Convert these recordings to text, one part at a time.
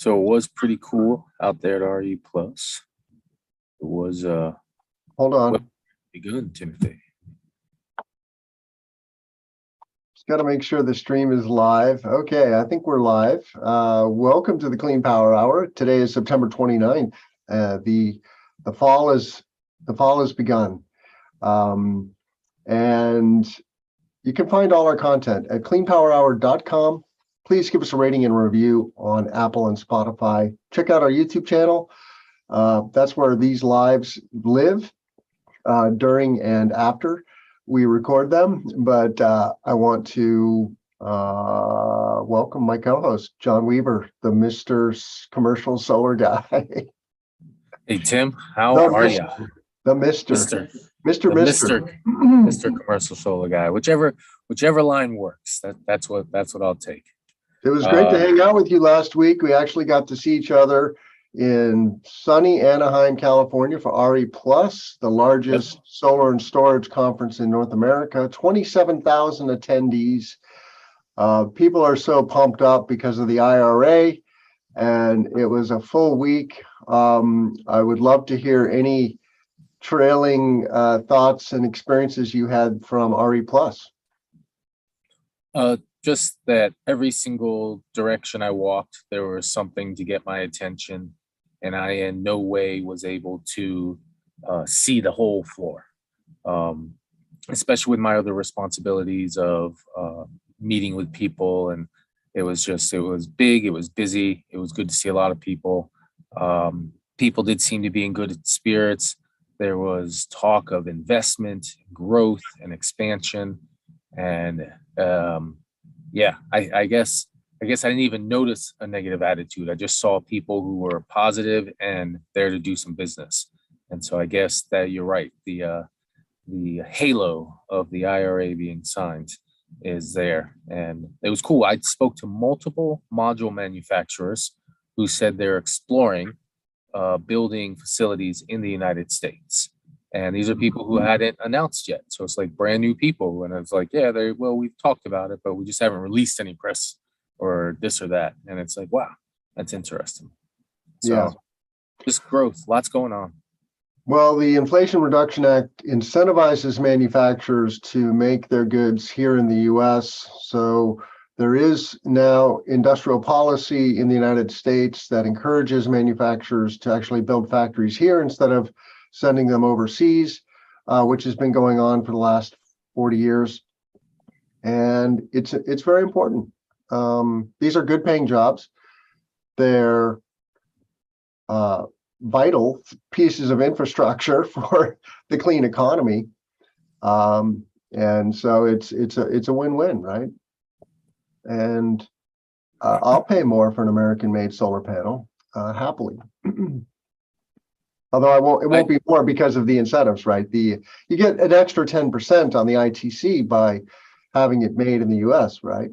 So it was pretty cool out there at RE Plus. It was Hold on. pretty good, Timothy. Just got to make sure the stream is live. Okay, I think we're live. Welcome to the Clean Power Hour. Today is September 29th. The fall has begun. And you can find all our content at cleanpowerhour.com. Please give us a rating and review on Apple and Spotify. Check out our YouTube channel. That's where these lives live during and after we record them. But I want to welcome my co-host, John Weaver, the Mr. Commercial Solar Guy. Hey Tim, how are you? The Mr. Commercial Solar Guy. Whichever line works. That's what I'll take. It was great to hang out with you last week. We actually got to see each other in sunny Anaheim, California for RE Plus, the largest solar and storage conference in North America. 27,000 attendees. People are so pumped up because of the IRA, and it was a full week. I would love to hear any trailing thoughts and experiences you had from RE Plus. Just that every single direction I walked, there was something to get my attention, and I in no way was able to see the whole floor, especially with my other responsibilities of meeting with people. And it was big, it was busy, it was good to see a lot of people. People did seem to be in good spirits. There was talk of investment, growth, and expansion, and I guess I didn't even notice a negative attitude. I just saw people who were positive and there to do some business. And so I guess that you're right. The halo of the IRA being signed is there, and it was cool. I spoke to multiple module manufacturers who said they're exploring building facilities in the United States. And these are people who hadn't announced yet. So it's like brand new people. And it's like, we've talked about it, but we just haven't released any press or this or that. And it's like, wow, that's interesting. So just growth, lots going on. Well, the Inflation Reduction Act incentivizes manufacturers to make their goods here in the US. So there is now industrial policy in the United States that encourages manufacturers to actually build factories here instead of sending them overseas, which has been going on for the last 40 years. And it's very important. These are good paying jobs. They're vital pieces of infrastructure for the clean economy. And so it's a win-win, right? And I'll pay more for an American-made solar panel, happily. Although it won't be more because of the incentives, right? You get an extra 10% on the ITC by having it made in the US, right?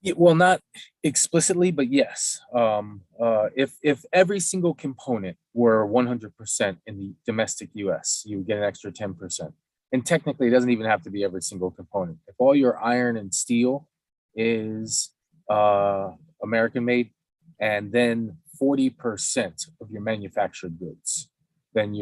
Yeah, well, not explicitly, but yes. If every single component were 100% in the domestic US, you would get an extra 10%. And technically, it doesn't even have to be every single component. If all your iron and steel is American made, and then 40% of your manufactured goods, then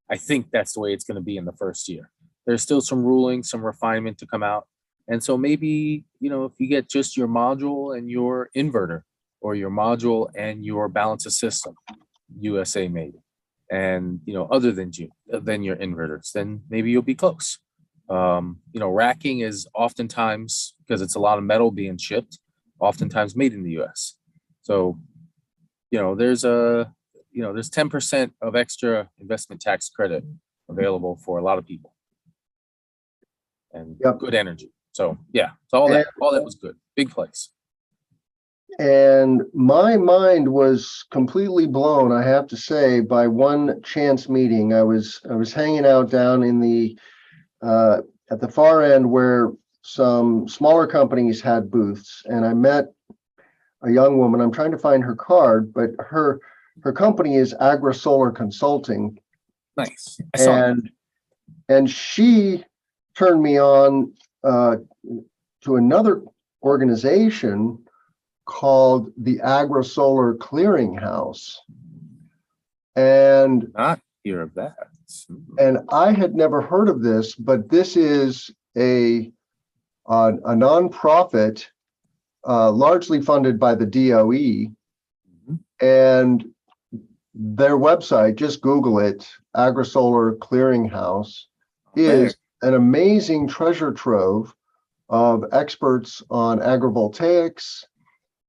I think that's the way it's going to be in the first year. There's still some ruling, some refinement to come out. And so maybe, if you get just your module and your inverter, or your module and your balance of system, USA made, and, other than your inverters, then maybe you'll be close. Racking is oftentimes, because it's a lot of metal being shipped, oftentimes made in the US. So, there's 10% of extra investment tax credit available for a lot of people, and good energy. So all that was good. Big place. And my mind was completely blown, I have to say, by one chance meeting. I was hanging out down in the at the far end where some smaller companies had booths, and I met a young woman. I'm trying to find her card, but her company is Agri Solar Consulting. Nice. And she turned me on to another organization called the Agri-Solar Clearinghouse. And Not hear of that. I had never heard of this, but this is a nonprofit, largely funded by the DOE, and their website, just Google it, Agri-Solar Clearinghouse, is an amazing treasure trove of experts on agrivoltaics,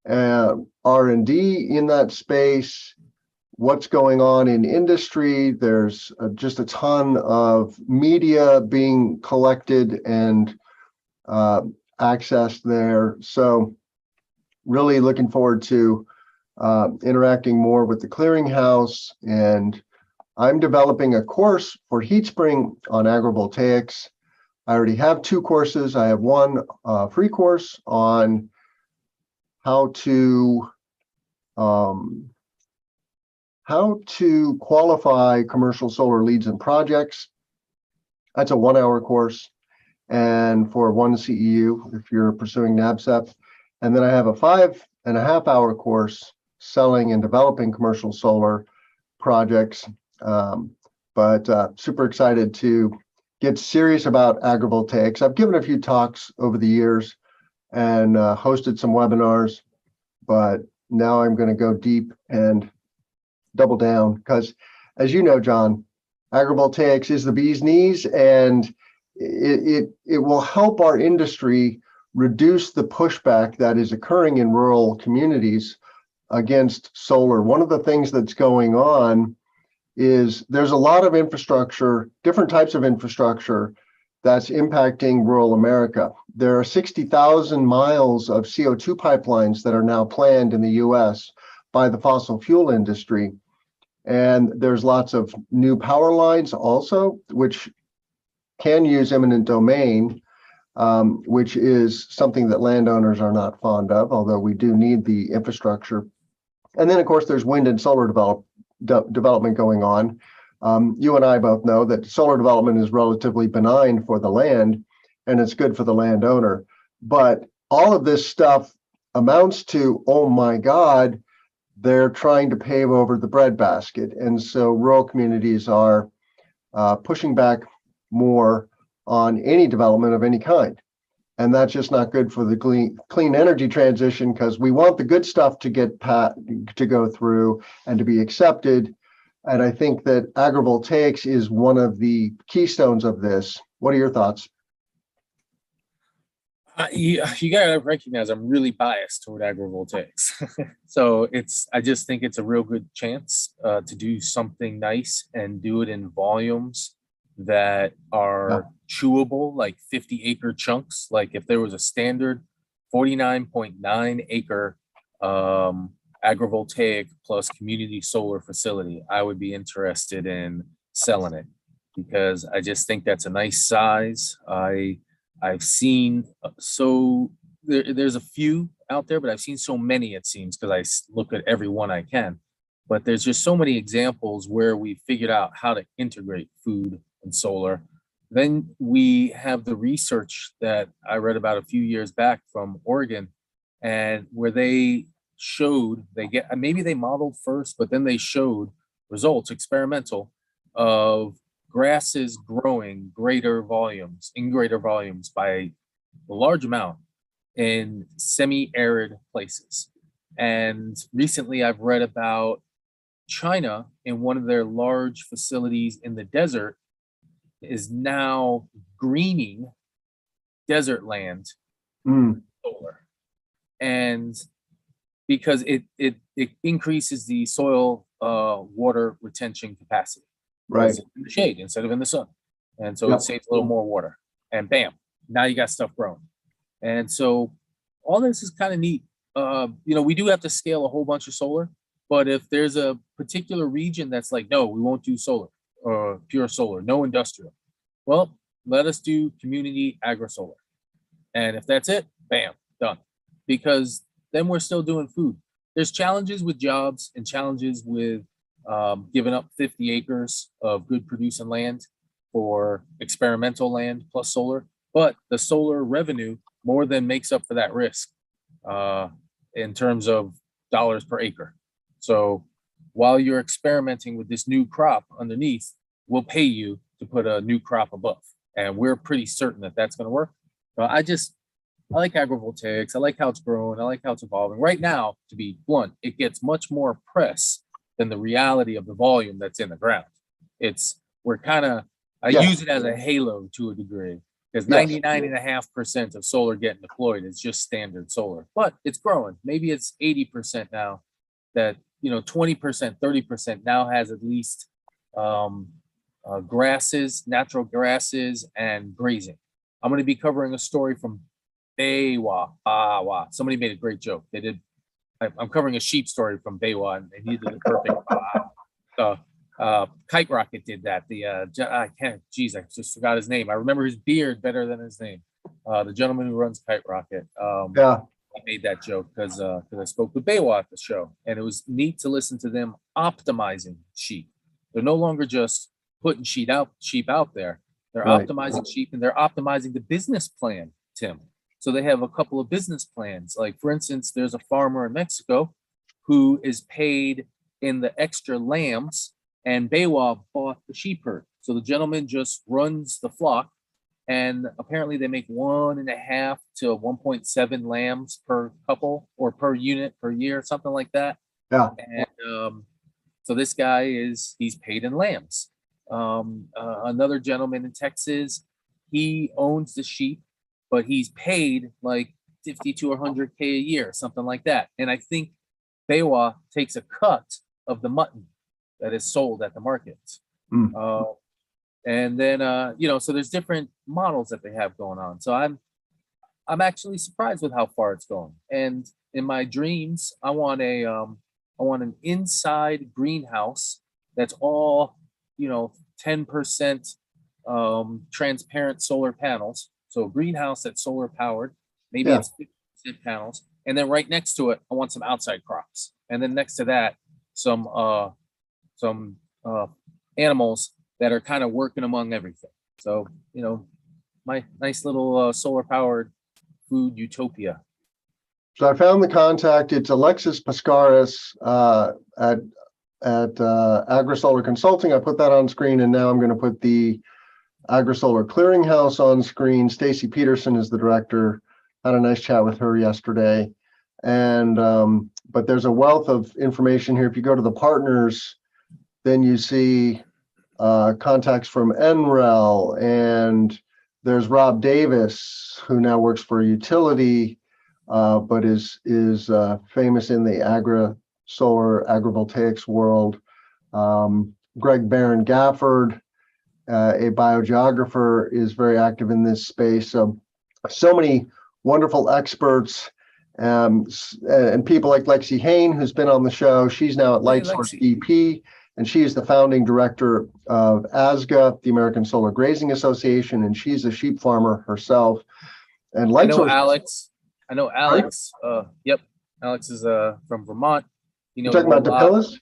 R&D in that space, what's going on in industry. There's just a ton of media being collected and accessed there. So really looking forward to interacting more with the clearinghouse. And I'm developing a course for HeatSpring on agrivoltaics. I already have 2 courses. I have one free course on how to qualify commercial solar leads and projects. That's a 1-hour course, and for 1 CEU if you're pursuing NABCEP. And then I have a 5.5-hour course selling and developing commercial solar projects. But super excited to get serious about agrivoltaics. I've given a few talks over the years and hosted some webinars, but now I'm going to go deep and double down because, as you know, John, agrivoltaics is the bee's knees, and it will help our industry reduce the pushback that is occurring in rural communities against solar. One of the things that's going on is there's a lot of infrastructure, different types of infrastructure that's impacting rural America. There are 60,000 miles of CO2 pipelines that are now planned in the US by the fossil fuel industry. And there's lots of new power lines also, which can use eminent domain, which is something that landowners are not fond of, although we do need the infrastructure. And then, of course, there's wind and solar development going on. You and I both know that solar development is relatively benign for the land, and it's good for the landowner. But all of this stuff amounts to, oh my God, they're trying to pave over the breadbasket. And so rural communities are pushing back more on any development of any kind. And that's just not good for the clean energy transition, because we want the good stuff to go through and to be accepted. And I think that agrivoltaics is one of the keystones of this. What are your thoughts? You gotta recognize I'm really biased toward agrivoltaics. So I just think it's a real good chance to do something nice and do it in volumes that are chewable, like 50-acre chunks. Like if there was a standard 49.9 acre agrivoltaic plus community solar facility, I would be interested in selling it, because I just think that's a nice size. I've seen there's a few out there, but I've seen so many, it seems, because I look at every one I can. But there's just so many examples where we figured out how to integrate food and solar. Then we have the research that I read about a few years back from Oregon, and where they showed maybe they modeled first, but then they showed results, experimental, of grasses growing greater volumes by a large amount in semi-arid places. And recently I've read about China, in one of their large facilities in the desert, is now greening desert land solar. And because it increases the soil water retention capacity. Right. In the shade instead of in the sun. And so it saves a little more water. And bam, now you got stuff growing. And so all this is kind of neat. We do have to scale a whole bunch of solar, but if there's a particular region that's like, no, we won't do solar or pure solar, no industrial. Well, let us do community agri-solar. And if that's it, bam, done. Because then we're still doing food. There's challenges with jobs and challenges with giving up 50 acres of good producing land for experimental land plus solar, but the solar revenue more than makes up for that risk. in terms of dollars per acre. So while you're experimenting with this new crop underneath, we'll pay you to put a new crop above. And we're pretty certain that that's going to work. So I like agrivoltaics. I like how it's growing. I like how it's evolving. Right now, to be blunt, it gets much more press than the reality of the volume that's in the ground. I use it as a halo to a degree, because 99.5% of solar getting deployed is just standard solar, but it's growing. Maybe it's 80% now that, 20%, 30% now has at least grasses, natural grasses, and grazing. I'm going to be covering a story from Baywa. Somebody made a great joke. I'm covering a sheep story from Baywa, and they needed the perfect. Kite Rocket did that. I just forgot his name. I remember his beard better than his name. The gentleman who runs Kite Rocket. I made that joke because I spoke with Baywa at the show, and it was neat to listen to them optimizing sheep. They're no longer just putting sheep out there. They're optimizing sheep, and they're optimizing the business plan, Tim. So they have a couple of business plans. Like, for instance, there's a farmer in Mexico who is paid in the extra lambs, and Baywa bought the sheep herd. So the gentleman just runs the flock, and apparently they make 1.5 to 1.7 lambs per couple or per unit per year, something like that. Yeah. And so this guy he's paid in lambs. Another gentleman in Texas, he owns the sheep, but he's paid like 50 to 100K a year, something like that. And I think Baywa takes a cut of the mutton that is sold at the markets. And then, so there's different models that they have going on. So I'm actually surprised with how far it's going. And in my dreams, I want an inside greenhouse that's all, 10% transparent solar panels. So a greenhouse that's solar powered, maybe it's 50% panels. And then right next to it, I want some outside crops. And then next to that, some animals that are kind of working among everything. So, my nice little solar powered food utopia. So I found the contact. It's Alexis Pascaris at AgriSolar Consulting. I put that on screen, and now I'm going to put the AgriSolar Clearinghouse on screen. Stacy Peterson is the director. Had a nice chat with her yesterday. And but there's a wealth of information here. If you go to the partners, then you see contacts from NREL, and there's Rob Davis, who now works for a utility, but is famous in the solar agrivoltaics world. Greg Barron Gafford, a biogeographer, is very active in this space. So many wonderful experts, and people like Lexi Hain, who's been on the show. She's now at Lightsource EP, and she is the founding director of ASGA, the American Solar Grazing Association, and she's a sheep farmer herself. And Lightsource. I know Alex. Yep, Alex is from Vermont. You're talking about DePillis?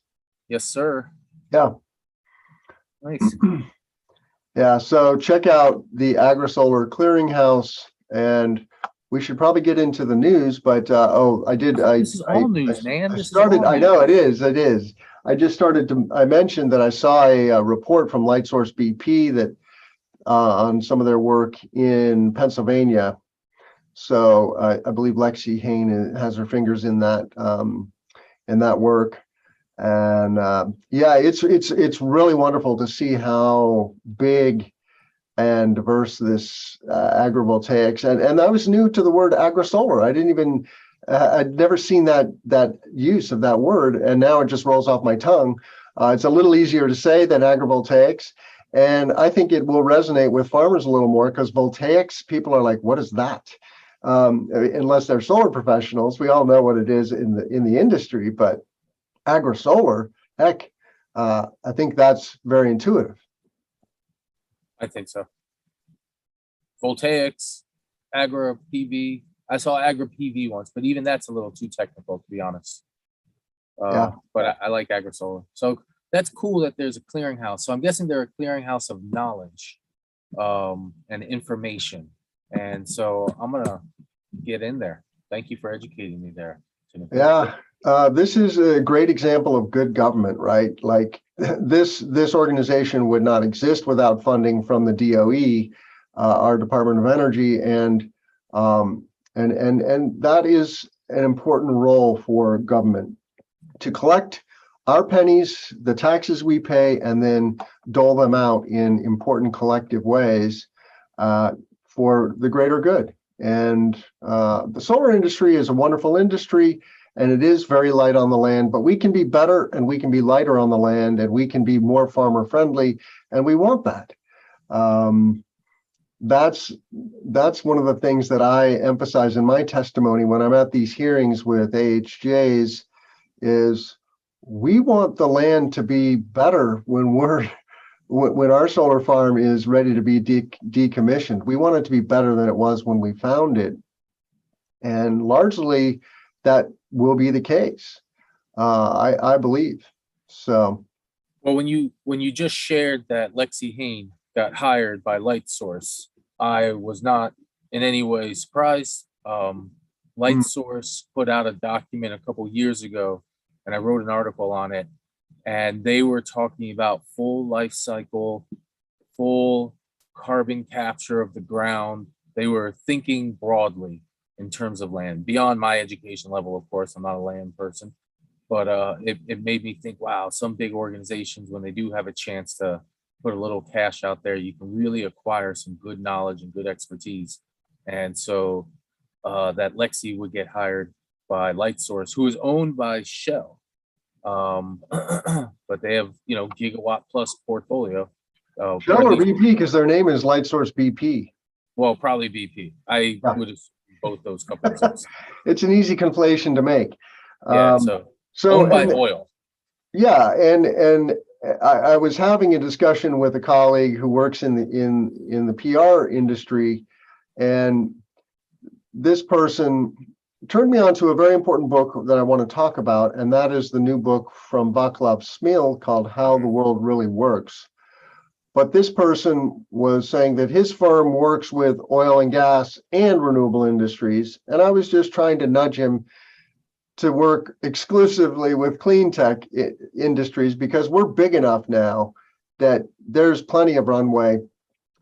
Yes, sir. Yeah. Nice. Yeah. So check out the AgriSolar Clearinghouse, and we should probably get into the news. But This is all news, man. I know it is. I mentioned that I saw a report from Lightsource BP that on some of their work in Pennsylvania. So I believe Lexi Hain has her fingers in that work. And it's really wonderful to see how big and diverse this agrivoltaics, and I was new to the word agrisolar. I didn't even I'd never seen that use of that word, and now it just rolls off my tongue. It's a little easier to say than agrivoltaics, and I think it will resonate with farmers a little more, because voltaics, people are like, what is that? Unless they're solar professionals. We all know what it is in the industry, but agrisolar, heck, I think that's very intuitive. I think so. Voltaics, agri PV. I saw agri PV once, but even that's a little too technical, to be honest. But I like agrisolar. So that's cool that there's a clearinghouse. So I'm guessing they're a clearinghouse of knowledge and information. And so I'm gonna get in there. Thank you for educating me there. Yeah, this is a great example of good government, right? Like this organization would not exist without funding from the DOE, our Department of Energy, and that is an important role for government to collect our pennies, the taxes we pay, and then dole them out in important collective ways for the greater good. And the solar industry is a wonderful industry, and it is very light on the land, but we can be better and we can be lighter on the land, and we can be more farmer friendly, and we want that. That's one of the things that I emphasize in my testimony when I'm at these hearings with AHJs is we want the land to be better when our solar farm is ready to be decommissioned. We want it to be better than it was when we found it. And largely that will be the case, I believe. So. Well, when you just shared that Lexi Hain got hired by LightSource, I was not in any way surprised. LightSource put out a document a couple years ago, and I wrote an article on it, and they were talking about full life cycle, full carbon capture of the ground. They were thinking broadly in terms of land, beyond my education level, of course. I'm not a land person, but it made me think, wow, some big organizations, when they do have a chance to put a little cash out there, you can really acquire some good knowledge and good expertise. And so that Lexi would get hired by LightSource, who is owned by Shell. But they have, gigawatt plus portfolio. Shell or BP, because their name is LightSource BP. Well, probably BP. I would assume both those companies. It's an easy conflation to make. Yeah, so owned by oil. Yeah, and I was having a discussion with a colleague who works in the PR industry, and this person turned me on to a very important book that I want to talk about, and that is the new book from Vaclav Smil called How the World Really Works. But this person was saying that his firm works with oil and gas and renewable industries, and I was just trying to nudge him to work exclusively with clean tech industries, because we're big enough now that there's plenty of runway.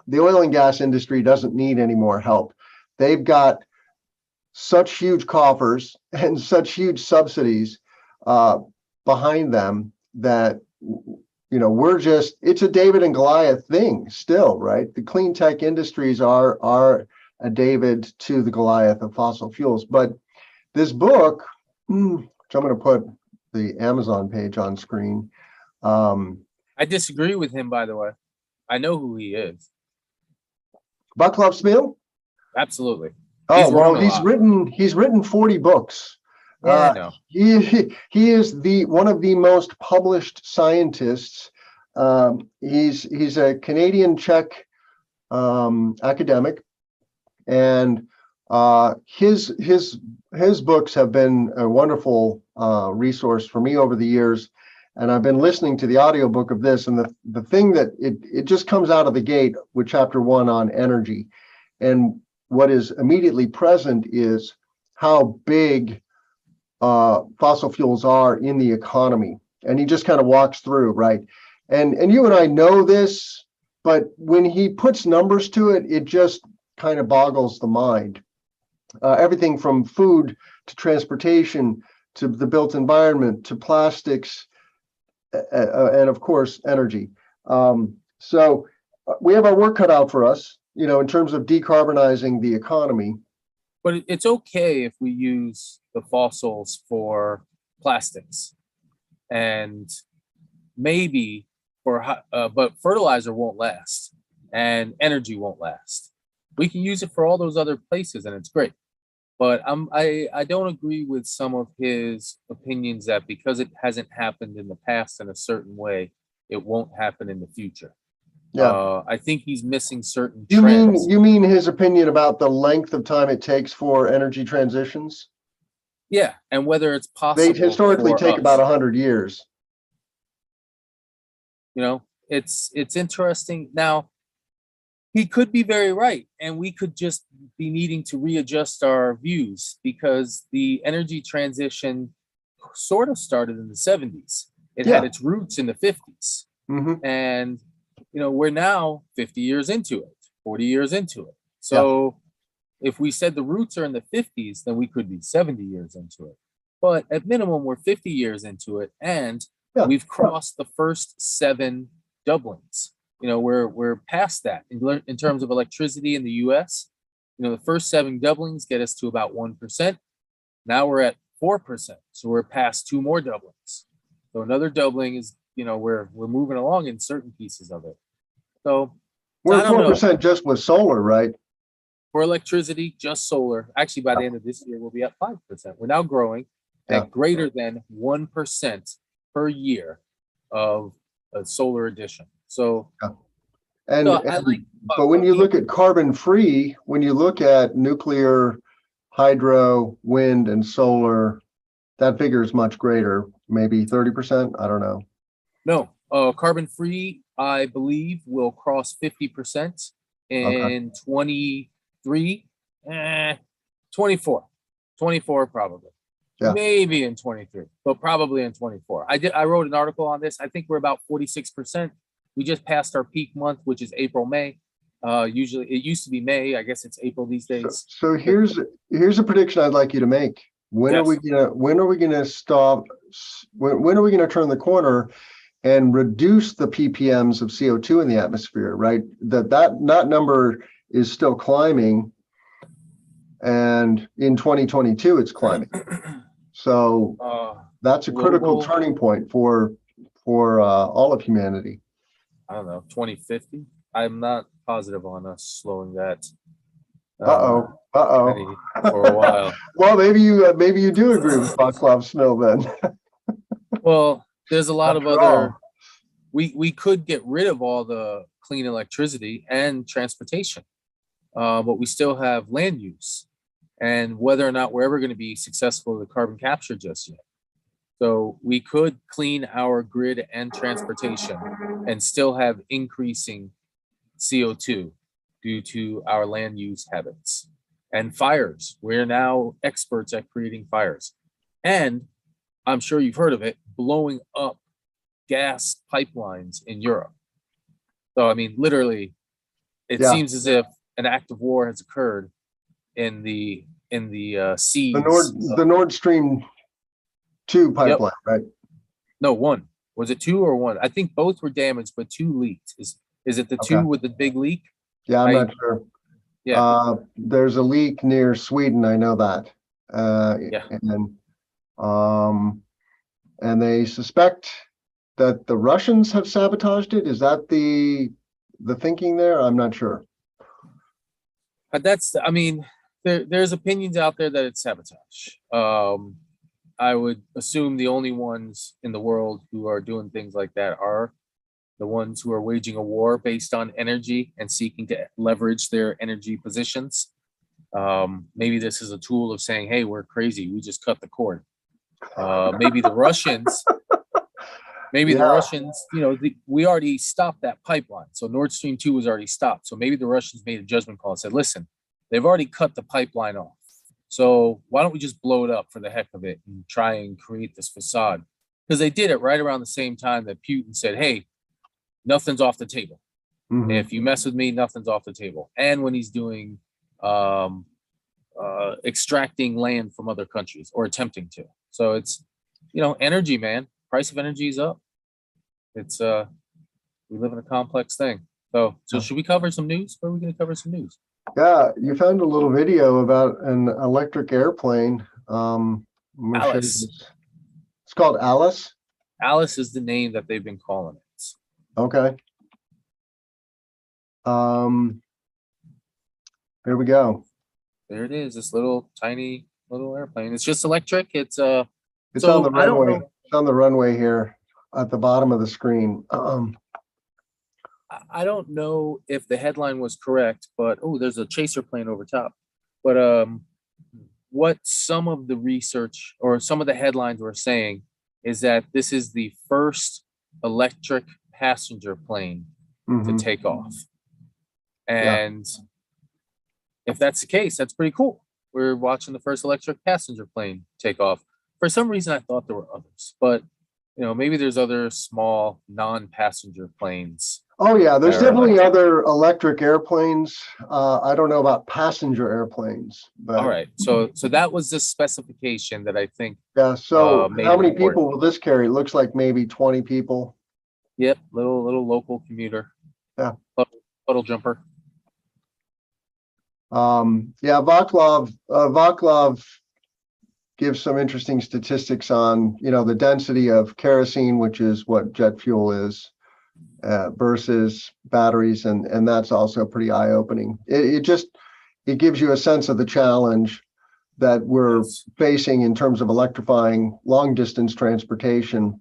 The oil and gas industry doesn't need any more help. They've got such huge coffers and such huge subsidies behind them that, it's a David and Goliath thing still, right? The clean tech industries are a David to the Goliath of fossil fuels. But this book, which I'm going to put the Amazon page on screen. I disagree with him, by the way. I know who he is. Vaclav Smil? Absolutely. He's written 40 books. Yeah, I know. He is one of the most published scientists. He's a Canadian Czech academic, and his books have been a wonderful resource for me over the years. And I've been listening to the audiobook of this, and the thing that it just comes out of the gate with chapter 1 on energy. And what is immediately present is how big fossil fuels are in the economy. And he just kind of walks through, right? And you and I know this, but when he puts numbers to it, it just kind of boggles the mind. Everything from food to transportation to the built environment to plastics and of course energy. So we have our work cut out for us, in terms of decarbonizing the economy. But it's okay if we use the fossils for plastics, and maybe but fertilizer won't last, and energy won't last. We can use it for all those other places, and it's great. But I don't agree with some of his opinions that because it hasn't happened in the past in a certain way, it won't happen in the future. Yeah, I think he's missing certain trends. You mean his opinion about the length of time it takes for energy transitions? Yeah, and whether it's possible. They historically take about 100 years. It's interesting. Now, He could be very right, and we could just be needing to readjust our views because the energy transition sort of started in the 70s. It had Yeah. its roots in the 50s. Hmm. And we're now 50 years into it, 40 years into it. Yeah. So if we said the roots are in the 50s, then we could be 70 years into it. But at minimum, we're 50 years into it, and Yeah. we've crossed the first 7 doublings. We're past that in terms of electricity in the US. The first 7 doublings get us to about 1%. Now we're at 4%. So we're past 2 more doublings. So another doubling is, we're moving along in certain pieces of it. So We're I don't know. 4% just with solar, right? For electricity, just solar. Actually, by the end of this year, we'll be at 5%. We're now growing Yeah. at greater than 1% per year of a solar addition. So, And, so I like, but when you look at carbon free, when you look at nuclear, hydro, wind, and solar, that figure is much greater, maybe 30%. I don't know. no, carbon free, I believe, will cross 50% in 23, 24 probably. Yeah. Maybe in 23, but probably in 24. I wrote an article on this. I think we're about 46%. We just passed our peak month, which is April, May. Usually it used to be May. I guess it's April these days. So here's a prediction I'd like you to make. When are we gonna stop? When are we gonna turn the corner and reduce the ppms of CO2 in the atmosphere? Right, that number is still climbing, and in 2022 it's climbing. So that's a critical turning point for all of humanity. I don't know, 2050. I'm not positive on us slowing that. For a while. Well, maybe you do agree with Vaclav Smil then. Well, there's a lot of After other. all. We could get rid of all the clean electricity and transportation, but we still have land use, and whether or not we're ever going to be successful with carbon capture just yet. So we could clean our grid and transportation and still have increasing CO2 due to our land use habits and fires. We're now experts at creating fires. And I'm sure you've heard of it, blowing up gas pipelines in Europe. So, I mean, literally, it seems as if an act of war has occurred in the seas. The Nord Stream 2 pipeline, right? No, 1. Was it 2 or 1? I think both were damaged, but 2 leaked. Is it the 2 with the big leak? Yeah, I'm not sure. Yeah. There's a leak near Sweden, I know that. And they suspect that the Russians have sabotaged it. Is that the thinking there? I'm not sure. I mean, there's opinions out there that it's sabotage. I would assume the only ones in the world who are doing things like that are the ones who are waging a war based on energy and seeking to leverage their energy positions. Maybe this is a tool of saying, hey, we're crazy. We just cut the cord. Maybe the Russians, we already stopped that pipeline. So Nord Stream 2 was already stopped. So maybe the Russians made a judgment call and said, listen, they've already cut the pipeline off. So why don't we just blow it up for the heck of it and try and create this facade? Because they did it right around the same time that Putin said, hey, nothing's off the table. Mm-hmm. If you mess with me, nothing's off the table. And when he's doing extracting land from other countries or attempting to. So it's, energy, man. Price of energy is up. It's we live in a complex thing. So should we cover some news? Where are we going to cover some news? Yeah, you found a little video about an electric airplane. Alice. It's called Alice. Alice is the name that they've been calling it. Okay. Here we go. There it is. This tiny little airplane. It's just electric. It's on the runway. It's on the runway here at the bottom of the screen. I don't know if the headline was correct, but there's a chaser plane over top. But what some of the research or some of the headlines were saying is that this is the first electric passenger plane to take off. And if that's the case, that's pretty cool. We're watching the first electric passenger plane take off. For some reason, I thought there were others, but maybe there's other small non-passenger planes. Oh yeah, there's definitely electric. other electric airplanes. I don't know about passenger airplanes, but All right. So that was the specification that I think. yeah. So made how it many important. people will this carry? It looks like maybe 20 people. Yep, little local commuter. Yeah. Puddle jumper. Yeah, Vaclav gives some interesting statistics on, the density of kerosene, which is what jet fuel is, versus batteries, and that's also pretty eye-opening. It gives you a sense of the challenge that we're facing in terms of electrifying long-distance transportation.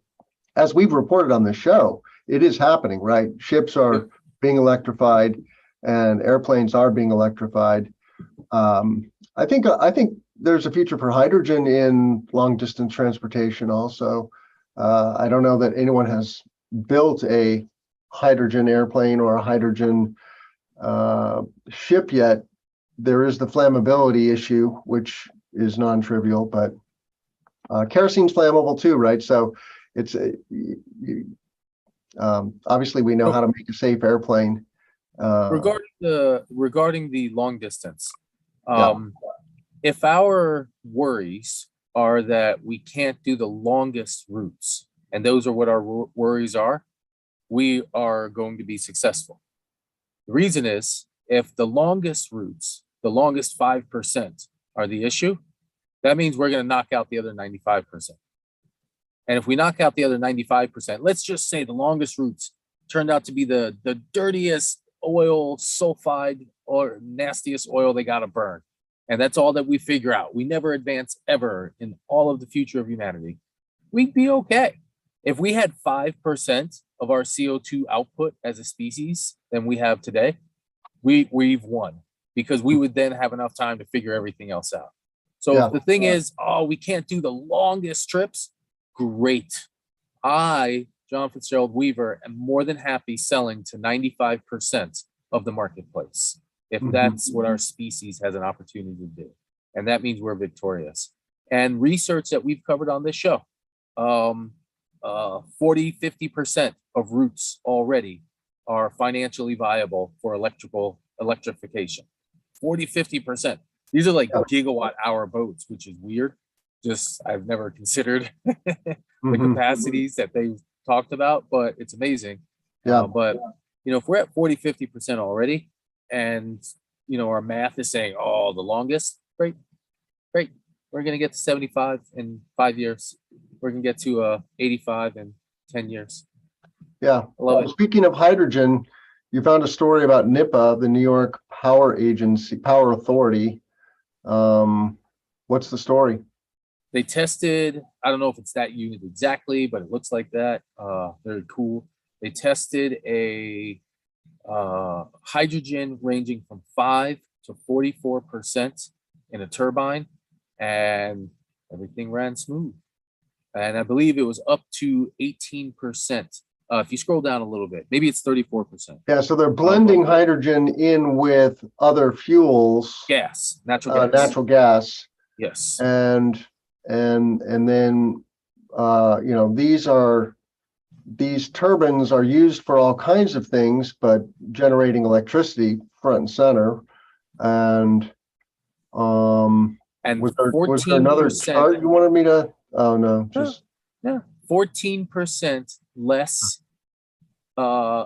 As we've reported on the show, it is happening, right? Ships are being electrified, and airplanes are being electrified. I think there's a future for hydrogen in long distance transportation also. I don't know that anyone has built a hydrogen airplane or a hydrogen ship yet. There is the flammability issue, which is non-trivial, but kerosene's flammable too, right? So it's obviously we know how to make a safe airplane. Regarding the long distance, if our worries are that we can't do the longest routes, and those are what our worries are, we are going to be successful. The reason is, if the longest routes, the longest 5% are the issue, that means we're going to knock out the other 95%. And if we knock out the other 95%, let's just say the longest routes turned out to be the dirtiest oil, sulfide, or nastiest oil they got to burn. And that's all that we figure out. We never advance ever in all of the future of humanity. We'd be okay. If we had 5% of our CO2 output as a species than we have today, we've won, because we would then have enough time to figure everything else out. So if the thing is, we can't do the longest trips, great. I, John Fitzgerald Weaver, am more than happy selling to 95% of the marketplace, if that's what our species has an opportunity to do. And that means we're victorious. And research that we've covered on this show, 40-50% of routes already are financially viable for electrification. 40-50%. These are like gigawatt hour boats, which is weird. Just I've never considered the capacities that they've talked about, but it's amazing. But if we're at 40-50% already, and our math is saying, the longest, great. We're gonna get to 75 in 5 years. We're gonna get to 85 in 10 years. Yeah. I love it. Speaking of hydrogen, you found a story about NYPA, the New York Power Authority. What's the story? They tested, I don't know if it's that unit exactly, but it looks like that. Very cool. They tested a hydrogen ranging from 5 to 44% in a turbine, and everything ran smooth. And I believe it was up to 18%. If you scroll down a little bit, maybe it's 34%. Yeah, so they're blending hydrogen in with other fuels. Natural gas. Yes. And then these turbines are used for all kinds of things, but generating electricity front and center. And was there another chart you wanted me to? Oh no, just 14% less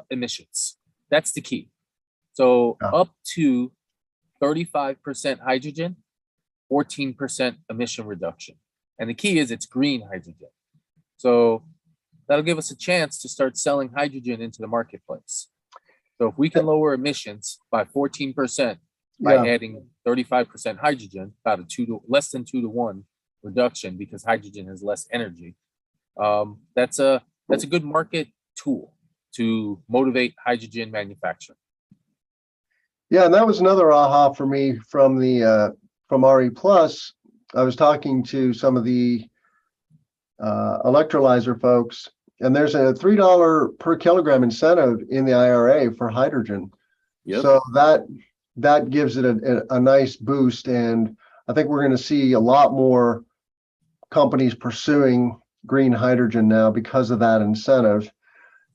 emissions. That's the key. So up to 35% hydrogen, 14% emission reduction. And the key is it's green hydrogen. So that'll give us a chance to start selling hydrogen into the marketplace. So if we can lower emissions by 14% by adding 35% hydrogen, about less than 2 to 1 reduction, because hydrogen has less energy. That's a good market tool to motivate hydrogen manufacturing. Yeah, and that was another aha for me from RE Plus. I was talking to some of the electrolyzer folks, and there's a $3 per kilogram incentive in the IRA for hydrogen. Yep. So that gives it a nice boost. And I think we're going to see a lot more companies pursuing green hydrogen now because of that incentive.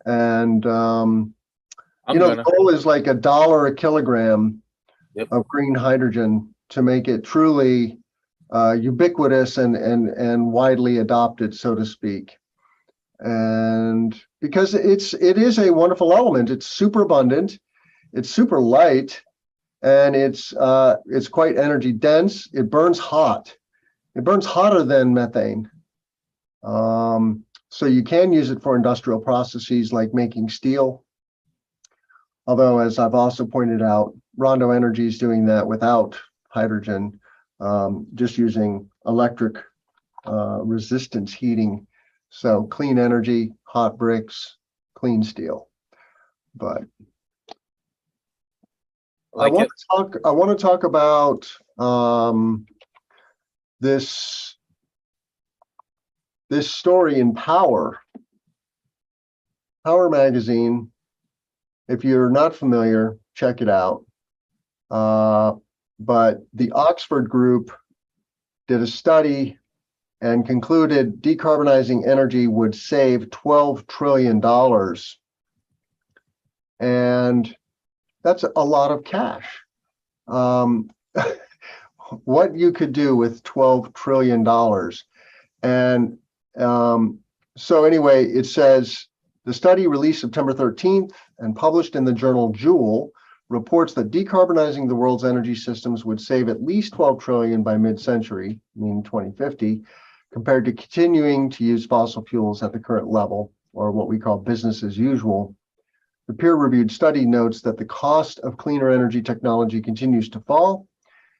And, the goal is like $1 a kilogram of green hydrogen to make it truly ubiquitous and widely adopted, so to speak. And because it is a wonderful element, it's super abundant, it's super light, and it's quite energy dense. It burns hot. It burns hotter than methane. So you can use it for industrial processes like making steel. Although, as I've also pointed out, Rondo Energy is doing that without hydrogen, just using electric resistance heating. So clean energy, hot bricks, clean steel. But I want to talk about this story in Power magazine. If you're not familiar, check it out. But the Oxford group did a study and concluded decarbonizing energy would save $12 trillion. And that's a lot of cash. What you could do with $12 trillion. And so anyway, it says, the study released September 13th and published in the journal Joule reports that decarbonizing the world's energy systems would save at least 12 trillion by mid-century, meaning 2050, compared to continuing to use fossil fuels at the current level, or what we call business as usual. The peer-reviewed study notes that the cost of cleaner energy technology continues to fall.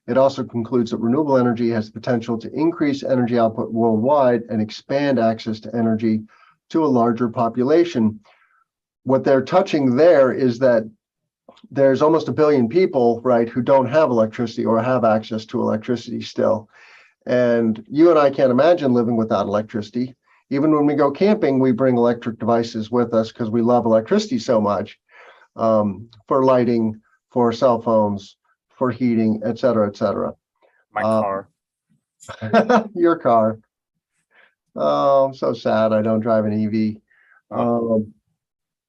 It also concludes that renewable energy has the potential to increase energy output worldwide and expand access to energy to a larger population. What they're touching there is that there's almost 1 billion people, right, who don't have electricity or have access to electricity still. And you and I can't imagine living without electricity. Even when we go camping, we bring electric devices with us because we love electricity so much, for lighting, for cell phones, for heating, et cetera, et cetera. My car. Your car. Oh, I'm so sad I don't drive an EV.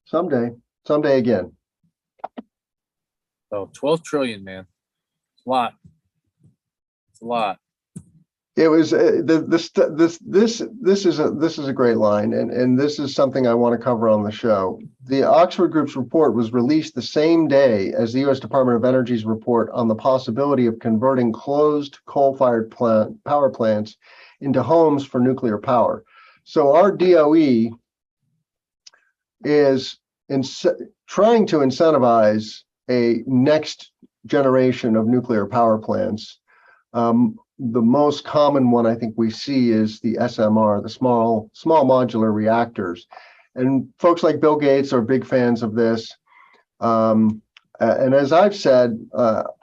Someday again. Oh, 12 trillion, man. It's a lot. It's a lot. It was this is a great line, and this is something I want to cover on the show. The Oxford Group's report was released the same day as the U.S. Department of Energy's report on the possibility of converting closed coal-fired power plants into homes for nuclear power. So our DOE is trying to incentivize a next generation of nuclear power plants. The most common one I think we see is the SMR, the small modular reactors. And folks like Bill Gates are big fans of this. And as I've said,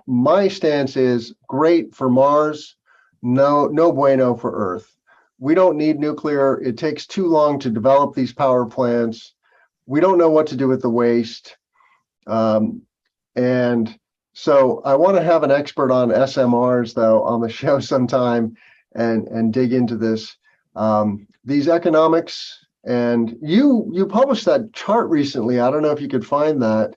my stance is great for Mars, no bueno for Earth. We don't need nuclear. It takes too long to develop these power plants. We don't know what to do with the waste. And so I want to have an expert on SMRs, though, on the show sometime and dig into this. These economics, and you published that chart recently. I don't know if you could find that,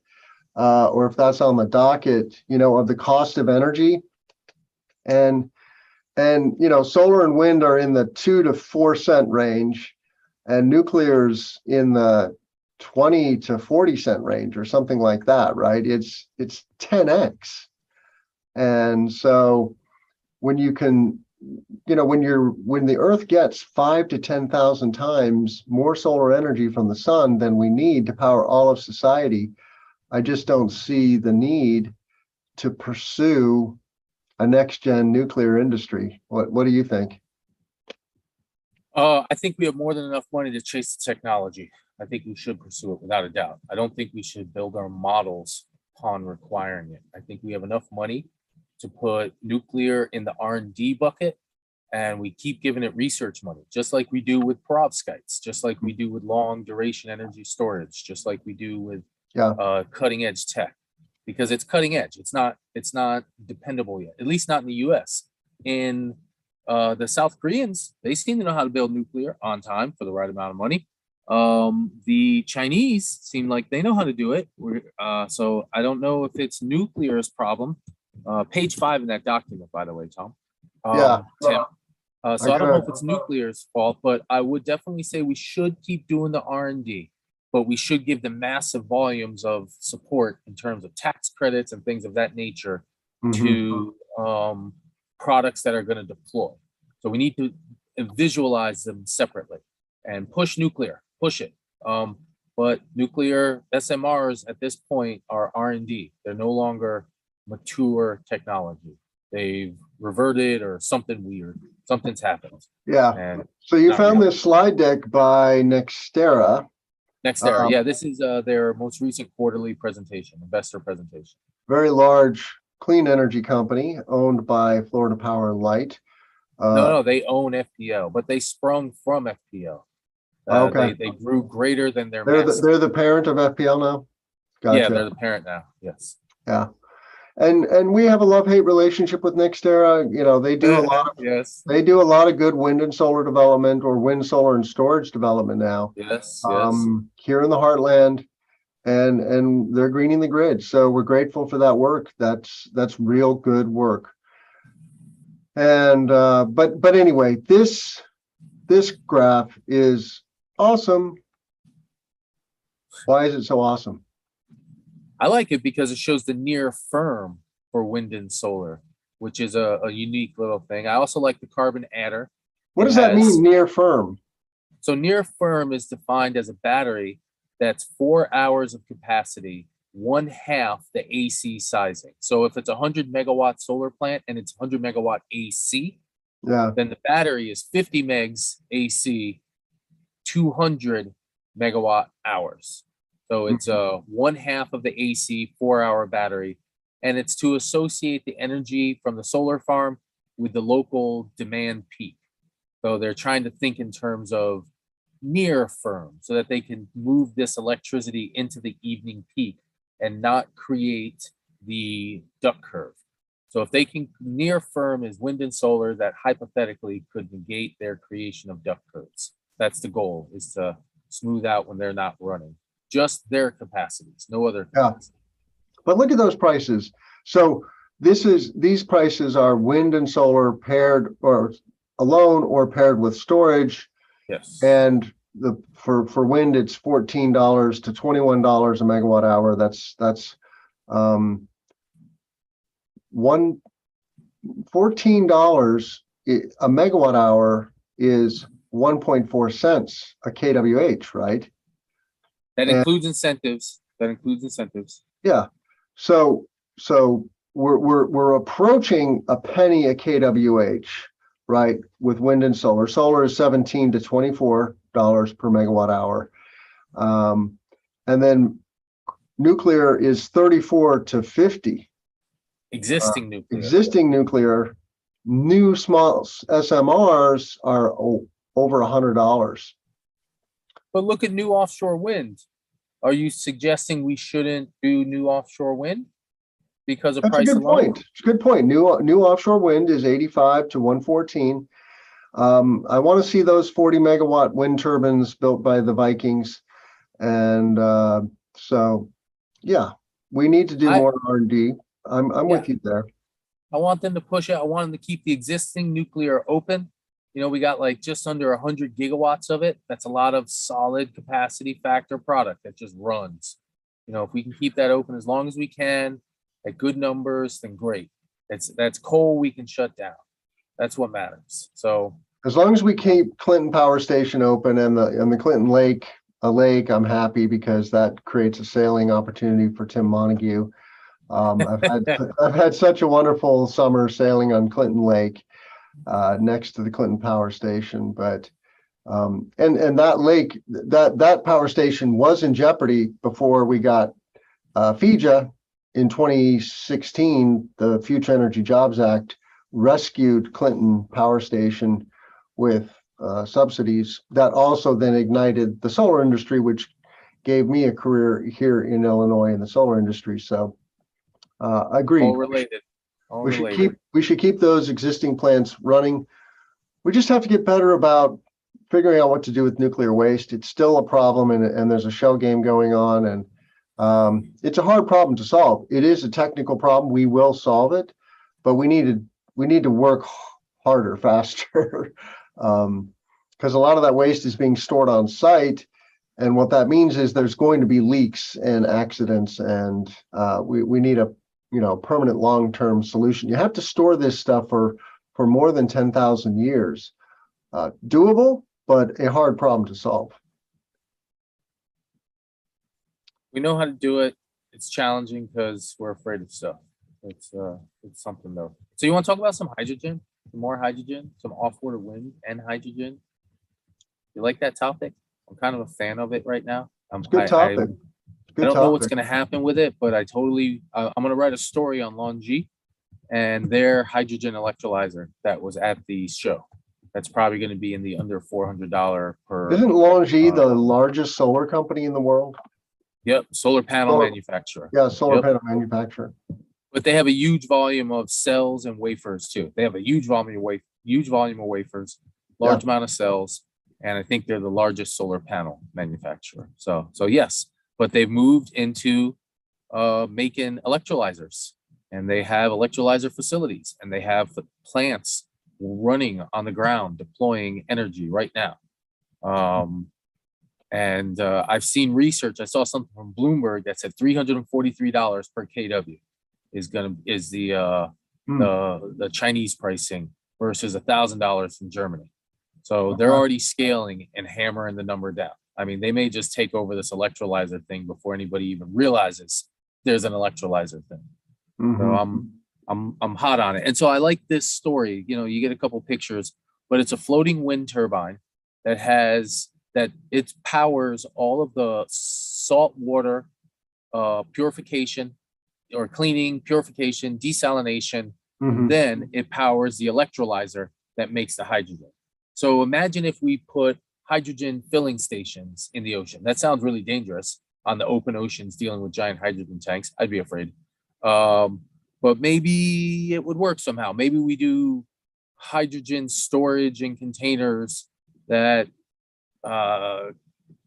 or if that's on the docket, of the cost of energy. And solar and wind are in the 2 to 4 cent range, and nuclear's in the 20 to 40 cent range or something like that, right? It's 10x. And so when you can, when the Earth gets 5 to 10,000 times more solar energy from the sun than we need to power all of society, I just don't see the need to pursue a next-gen nuclear industry. What do you think? I think we have more than enough money to chase the technology. I think we should pursue it without a doubt. I don't think we should build our models upon requiring it. I think we have enough money to put nuclear in the R&D bucket, and we keep giving it research money, just like we do with perovskites, just like we do with long duration energy storage, just like we do with cutting edge tech. because it's cutting edge. It's not dependable yet, at least not in the US. In the South Koreans, they seem to know how to build nuclear on time for the right amount of money. The Chinese seem like they know how to do it. So I don't know if it's nuclear's problem. Page 5 in that document, by the way, Tom. Yeah. Tim. So I don't know if it's nuclear's fault, but I would definitely say we should keep doing the R&D, but we should give them massive volumes of support in terms of tax credits and things of that nature to products that are going to deploy. So we need to visualize them separately and push nuclear, push it. But nuclear SMRs at this point are R&D. They're no longer mature technology. They've reverted or something weird. Something's happened. Yeah. And so you found this slide deck by Nextera. Nextera, yeah, this is their most recent quarterly presentation, investor presentation. Very large clean energy company owned by Florida Power and Light. No, they own FPL, but they sprung from FPL. Okay. They grew greater than their They're the parent of FPL now? Gotcha. Yeah, they're the parent now, yes. Yeah. And we have a love-hate relationship with Nextera. You know, they do a lot. Yes. They do a lot of good wind and solar development, or wind, solar, and storage development now. Yes. Here in the heartland, and they're greening the grid. So we're grateful for that work. That's real good work. And but anyway, this graph is awesome. Why is it so awesome? I like it because it shows the near firm for wind and solar, which is a unique little thing. I also like the carbon adder. What does that mean, near firm? So near firm is defined as a battery that's 4 hours of capacity, 1/2 the AC sizing. So if it's a 100 megawatt solar plant and it's 100 megawatt AC, then the battery is 50 megs AC, 200 megawatt hours. So it's 1/2 of the AC 4-hour battery, and it's to associate the energy from the solar farm with the local demand peak. So they're trying to think in terms of near firm so that they can move this electricity into the evening peak and not create the duck curve. So if they can, near firm is wind and solar that hypothetically could negate their creation of duck curves. That's the goal, is to smooth out when they're not running. Just their capacities, no other capacity. But look at those prices. So these prices are wind and solar paired or alone or paired with storage. Yes. And for wind, it's $14 to $21 a megawatt hour. That's $14 a megawatt hour is 1.4 cents a kWh, right? That includes incentives. Yeah. So we're approaching a penny a kWh, right? With wind and solar. Solar is $17 to $24 per megawatt hour. And then nuclear is 34 to 50. Existing nuclear. New small SMRs are over $100. But look at new offshore wind. Are you suggesting we shouldn't do new offshore wind because of price alone? It's a good point. New offshore wind is 85 to 114. I want to see those 40 megawatt wind turbines built by the Vikings. And so, yeah, we need to do more R&D. I'm with you there. I want them to push it. I want them to keep the existing nuclear open. You know, we got like just under 100 gigawatts of it. That's a lot of solid capacity factor product that just runs. You know, if we can keep that open as long as we can at good numbers, then great. That's coal we can shut down. That's what matters. So as long as we keep Clinton Power Station open and the Clinton Lake a lake, I'm happy, because that creates a sailing opportunity for Tim Montague. I've had such a wonderful summer sailing on Clinton Lake. Next to the Clinton Power Station, but and that lake, that power station was in jeopardy before we got FEJA in 2016. The Future Energy Jobs Act rescued Clinton Power Station with subsidies that also then ignited the solar industry, which gave me a career here in Illinois in the solar industry. So Agreed. All related. All related. We should keep those existing plants running. We just have to get better about figuring out what to do with nuclear waste. It's still a problem, and there's a shell game going on, and it's a hard problem to solve. It is a technical problem. We will solve it, but we need to work harder, faster, because a lot of that waste is being stored on site. And what that means is there's going to be leaks and accidents, and we need a permanent long-term solution. You have to store this stuff for more than 10,000 years. Doable, but a hard problem to solve. We know how to do it. It's challenging because we're afraid of stuff. It's something though. So you want to talk about some hydrogen, some more hydrogen, some off-water wind and hydrogen? You like that topic? I'm kind of a fan of it right now. It's a good topic. I don't know what's going to happen with it, but I'm going to write a story on LONGi and their hydrogen electrolyzer that was at the show. That's probably going to be in the under $400 per. Isn't LONGi the largest solar company in the world? Yep, solar panel manufacturer. Yeah, solar panel manufacturer. But they have a huge volume of cells and wafers too. They have a huge volume of wafers, large amount of cells, and I think they're the largest solar panel manufacturer. So yes, but they've moved into making electrolyzers, and they have electrolyzer facilities, and they have plants running on the ground deploying energy right now. I've seen research. I saw something from Bloomberg that said $343 per kW is the Chinese pricing versus $1,000 in Germany. So they're already scaling and hammering the number down. I mean, they may just take over this electrolyzer thing before anybody even realizes there's an electrolyzer thing. So I'm hot on it. And so I like this story. You get a couple pictures, but it's a floating wind turbine that it powers all of the salt water purification or cleaning, purification, desalination. Then it powers the electrolyzer that makes the hydrogen. So imagine if we put hydrogen filling stations in the ocean. That sounds really dangerous on the open oceans dealing with giant hydrogen tanks. I'd be afraid. But maybe it would work somehow. Maybe we do hydrogen storage in containers that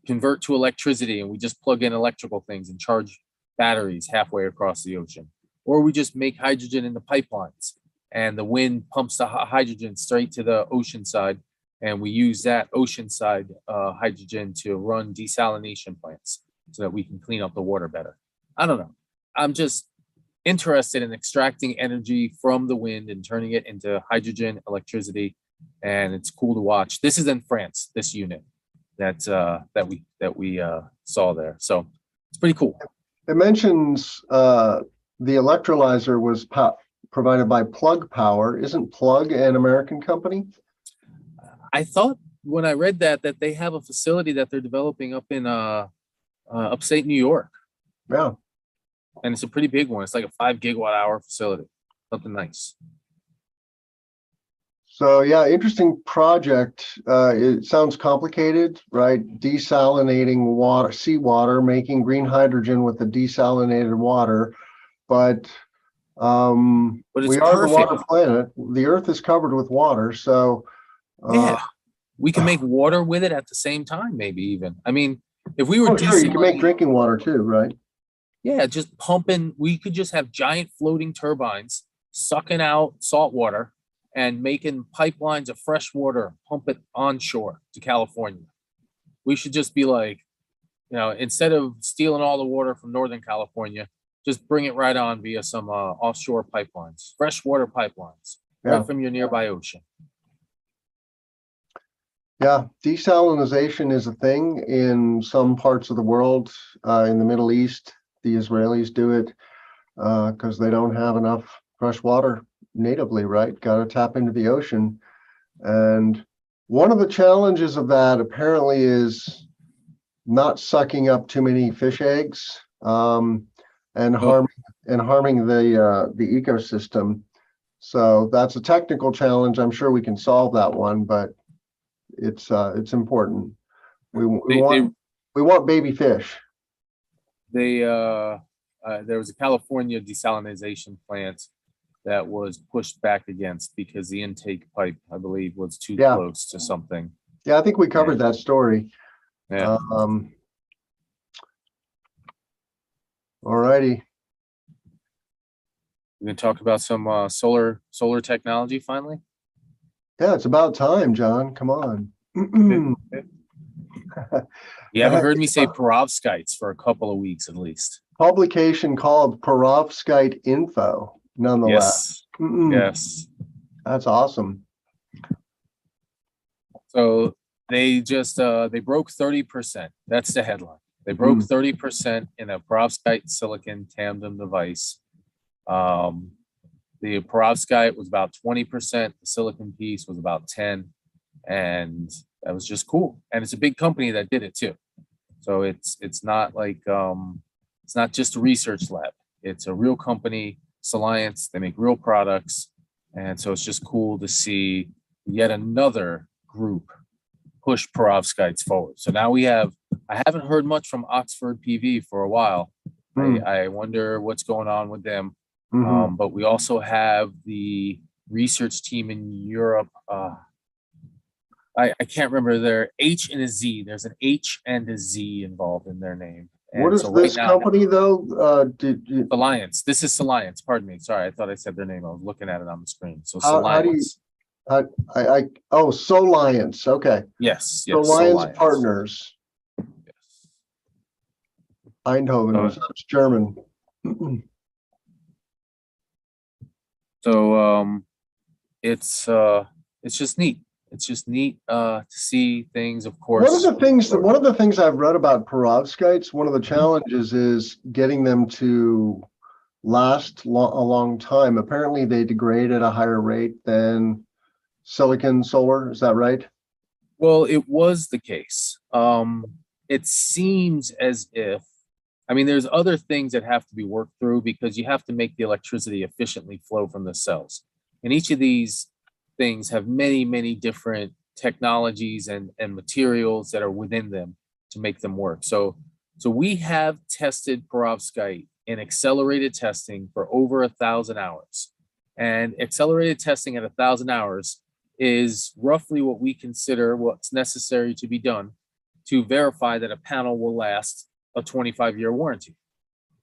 convert to electricity, and we just plug in electrical things and charge batteries halfway across the ocean. Or we just make hydrogen in the pipelines, and the wind pumps the hydrogen straight to the ocean side, and we use that ocean side hydrogen to run desalination plants so that we can clean up the water better. I don't know. I'm just interested in extracting energy from the wind and turning it into hydrogen electricity, and it's cool to watch. This is in France, this unit that we saw there. So it's pretty cool. It mentions the electrolyzer was provided by Plug Power. Isn't Plug an American company? I thought when I read that they have a facility that they're developing up in upstate New York. Yeah. And it's a pretty big one. It's like a 5 gigawatt-hour facility. Something nice. So yeah, interesting project. It sounds complicated, right? Desalinating water, seawater, making green hydrogen with the desalinated water. But we are the water planet. The Earth is covered with water. So yeah, we can make water with it at the same time, maybe even. I mean, if we were sure, you can make drinking water too, right? Yeah, just pumping. We could just have giant floating turbines sucking out salt water and making pipelines of fresh water, pump it onshore to California. We should just be like, instead of stealing all the water from Northern California, just bring it right on via some offshore pipelines, freshwater pipelines, right from your nearby ocean. Yeah, desalinization is a thing in some parts of the world. In the Middle East, the Israelis do it because they don't have enough fresh water natively, right? Got to tap into the ocean. And one of the challenges of that apparently is not sucking up too many fish eggs and harming the ecosystem. So that's a technical challenge. I'm sure we can solve that one, but it's important. We want baby fish. They there was a California desalination plant that was pushed back against because the intake pipe, I believe, was too close to something. Yeah, I think we covered that story. Yeah. All righty. We can talk about some solar technology finally. Yeah, it's about time, John. Come on. You haven't heard me say perovskites for a couple of weeks at least. Publication called Perovskite Info, nonetheless. Yes. Yes. That's awesome. So they just they broke 30%. That's the headline. They broke 30% in a perovskite silicon tandem device. The perovskite was about 20%. The silicon piece was about 10, and that was just cool. And it's a big company that did it too. So it's not like it's not just a research lab. It's a real company, Alliance. They make real products, and so it's just cool to see yet another group push perovskites forward. So now we have. I haven't heard much from Oxford PV for a while. I wonder what's going on with them. But we also have the research team in Europe. I can't remember their H and a Z. There's an H and a Z involved in their name. And what is this company though? Alliance. This is Alliance. Pardon me. Sorry, I thought I said their name. I was looking at it on the screen. So Alliance. Soliance. Okay. Yes. Alliance Partners. Yes. Eindhoven. It's German. So it's just neat. It's just neat to see things, of course. One of the things I've read about perovskites, one of the challenges is getting them to last a long time. Apparently they degrade at a higher rate than silicon solar. Is that right? Well, it was the case. It seems as if, I mean, there's other things that have to be worked through because you have to make the electricity efficiently flow from the cells. And each of these things have many, many different technologies and materials that are within them to make them work. So we have tested perovskite in accelerated testing for over 1,000 hours. And accelerated testing at 1,000 hours is roughly what we consider what's necessary to be done to verify that a panel will last a 25-year warranty.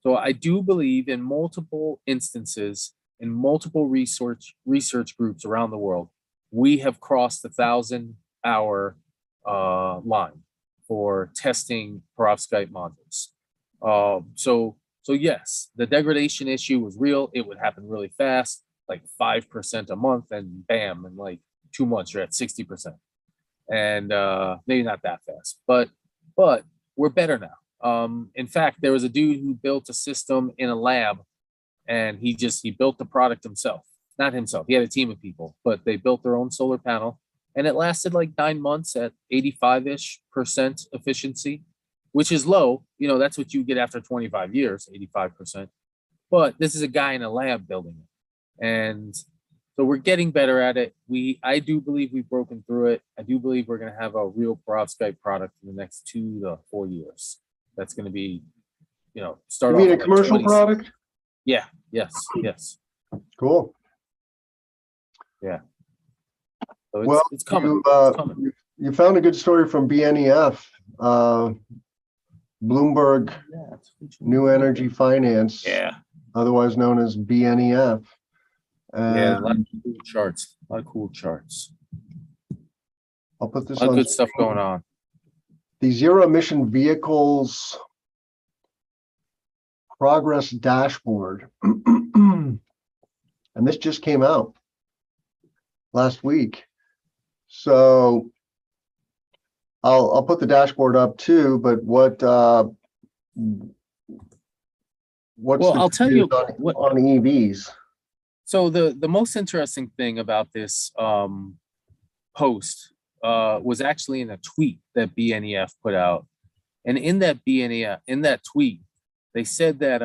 So I do believe in multiple instances, in multiple research groups around the world, we have crossed the 1,000-hour line for testing perovskite modules. So yes, the degradation issue was real. It would happen really fast, like 5% a month, and bam, in like 2 months you're at 60%. And maybe not that fast, but we're better now. In fact, there was a dude who built a system in a lab, and he built the product himself. Not himself, he had a team of people, but they built their own solar panel, and it lasted like 9 months at 85-ish% efficiency, which is low. You know, that's what you get after 25 years, 85%. But this is a guy in a lab building it. And so we're getting better at it. I do believe we've broken through it. I do believe we're going to have a real perovskite product in the next 2 to 4 years. That's going to be, start off. You mean a commercial product? Yeah. Yes. Cool. Yeah. So it's coming. It's coming. You found a good story from BNEF, Bloomberg New Energy Finance. Yeah. Otherwise known as BNEF. Yeah, a lot of cool charts. I'll put this a lot on. Good stuff going on. The zero emission vehicles progress dashboard. And this just came out last week. So I'll put the dashboard up too, but I'll tell you on EVs. So the most interesting thing about this post was actually in a tweet that BNEF put out. And in that tweet, they said that